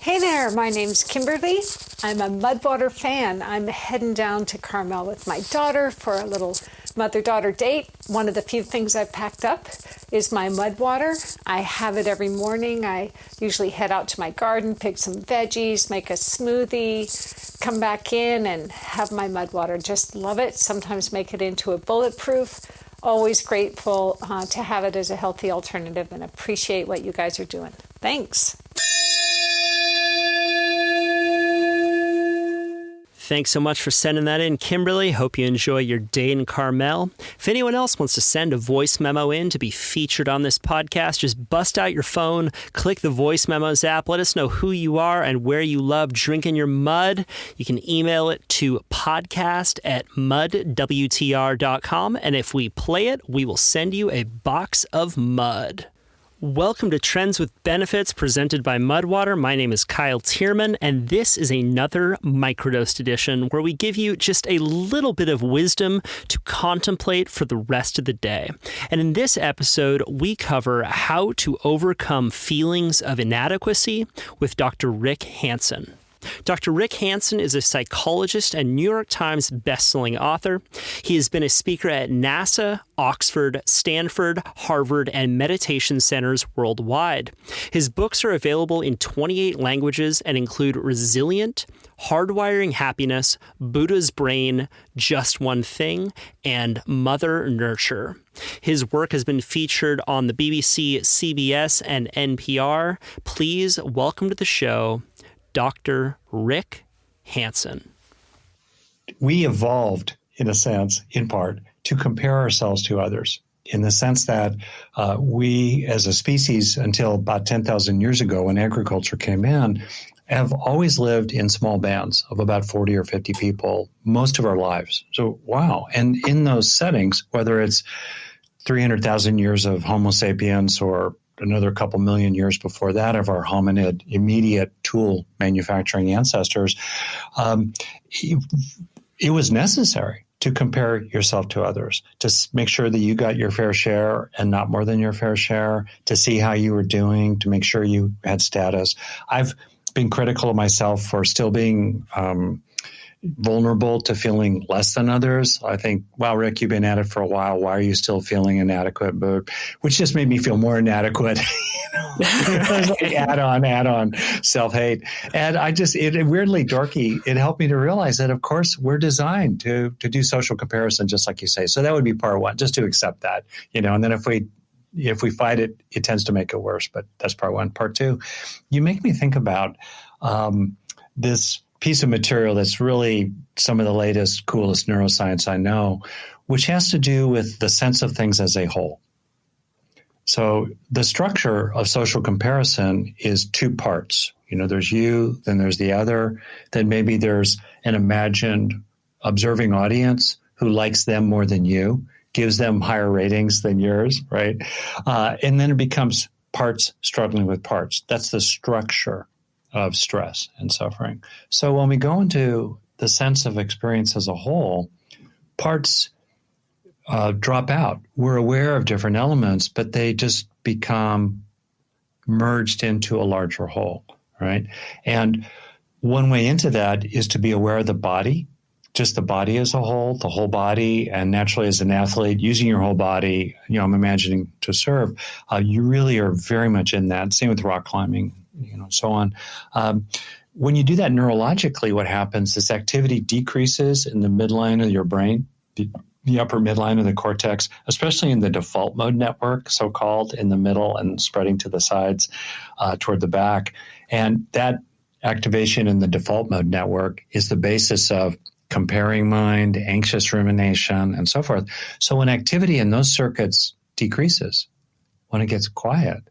Hey there, my name's Kimberly. I'm a Mudwater fan. I'm heading down to Carmel with my daughter for a little mother-daughter date. One of the few things I've packed up is my Mudwater. I have it every morning. I usually head out to my garden, pick some veggies, make a smoothie, come back in and have my Mudwater. Just love it. Sometimes make it into a bulletproof. Always grateful to have it as a healthy alternative and appreciate what you guys are doing. Thanks. Thanks so much for sending that in, Kimberly. Hope you enjoy your day in Carmel. If anyone else wants to send a voice memo in to be featured on this podcast, just bust out your phone, click the Voice Memos app, let us know who you are and where you love drinking your mud. You can email it to podcast@mudwtr.com, and if we play it, we will send you a box of mud. Welcome to Trends with Benefits presented by Mudwater. My name is Kyle Tierman, and this is another Microdosed edition where we give you just a little bit of wisdom to contemplate for the rest of the day. And in this episode, we cover how to overcome feelings of inadequacy with Dr. Rick Hanson. Dr. Rick Hanson is a psychologist and New York Times bestselling author. He has been a speaker at NASA, Oxford, Stanford, Harvard, and meditation centers worldwide. His books are available in 28 languages and include Resilient, Hardwiring Happiness, Buddha's Brain, Just One Thing, and Mother Nurture. His work has been featured on the BBC, CBS, and NPR. Please welcome to the show, Dr. Rick Hanson. We evolved, in a sense, in part, to compare ourselves to others, in the sense that we, as a species, until about 10,000 years ago when agriculture came in, have always lived in small bands of about 40 or 50 people most of our lives. So, wow. And in those settings, whether it's 300,000 years of Homo sapiens or another couple million years before that of our hominid immediate tool manufacturing ancestors, it was necessary to compare yourself to others, to make sure that you got your fair share and not more than your fair share, to see how you were doing, to make sure you had status. I've been critical of myself for still being vulnerable to feeling less than others. I think, wow, Rick, you've been at it for a while. Why are you still feeling inadequate? But which just made me feel more inadequate. It was like add on self-hate. And it weirdly dorky. It helped me to realize that, of course, we're designed to do social comparison, just like you say. So that would be part one, just to accept that, and then if we fight it, it tends to make it worse. But that's part one. Part two, you make me think about this piece of material that's really some of the latest, coolest neuroscience I know, which has to do with the sense of things as a whole. So the structure of social comparison is two parts. There's you, then there's the other, then maybe there's an imagined observing audience who likes them more than you, gives them higher ratings than yours, right? And then it becomes parts struggling with parts. That's the structure of stress and suffering. So when we go into the sense of experience as a whole, parts drop out. We're aware of different elements, but they just become merged into a larger whole, right? And one way into that is to be aware of the body, just the body as a whole, the whole body, and naturally as an athlete, using your whole body, I'm imagining to serve, you really are very much in that. Same with rock climbing, so on. When you do that neurologically, what happens is activity decreases in the midline of your brain, the upper midline of the cortex, especially in the default mode network, so-called, in the middle and spreading to the sides toward the back. And that activation in the default mode network is the basis of comparing mind, anxious rumination, and so forth. So when activity in those circuits decreases, when it gets quiet,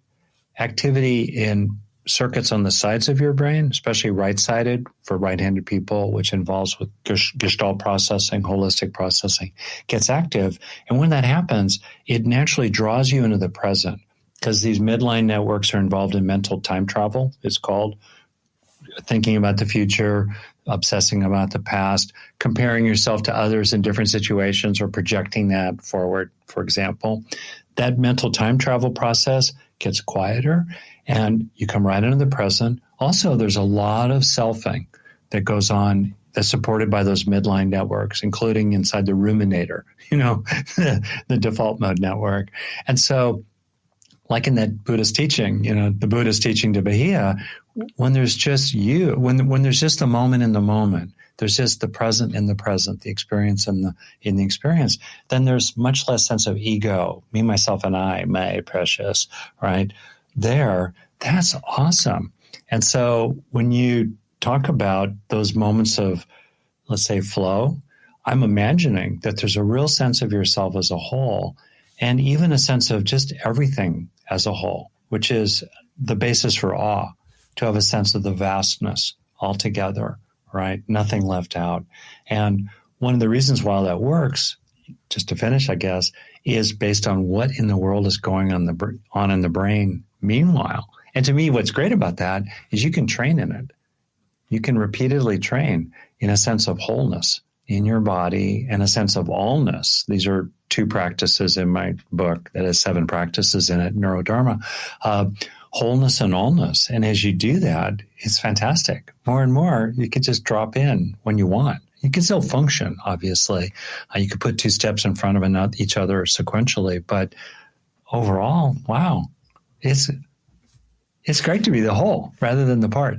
activity in circuits on the sides of your brain, especially right-sided for right-handed people, which involves with gestalt processing, holistic processing, gets active. And when that happens, it naturally draws you into the present because these midline networks are involved in mental time travel, it's called, thinking about the future, obsessing about the past, comparing yourself to others in different situations or projecting that forward, for example. That mental time travel process gets quieter, and you come right into the present. Also, there's a lot of selfing that goes on that's supported by those midline networks, including inside the ruminator, the default mode network. And so, like in that Buddhist teaching, the Buddhist teaching to Bahia, when there's just you, when there's just the moment in the moment, there's just the present in the present, the experience in the experience, then there's much less sense of ego, me, myself, and I, my precious, right? That's awesome. And so when you talk about those moments of, let's say, flow, I'm imagining that there's a real sense of yourself as a whole, and even a sense of just everything as a whole, which is the basis for awe, to have a sense of the vastness altogether, right? Nothing left out. And one of the reasons why that works, just to finish, I guess, is based on what in the world is going on in the brain meanwhile. And to me, what's great about that is you can train in it. You can repeatedly train in a sense of wholeness in your body and a sense of allness. These are 2 practices in my book that has 7 practices in it, Neurodharma, wholeness and allness. And as you do that, it's fantastic. More and more, you can just drop in when you want. You can still function, obviously. You could put 2 steps in front of each other sequentially, but overall, wow, it's great to be the whole rather than the part.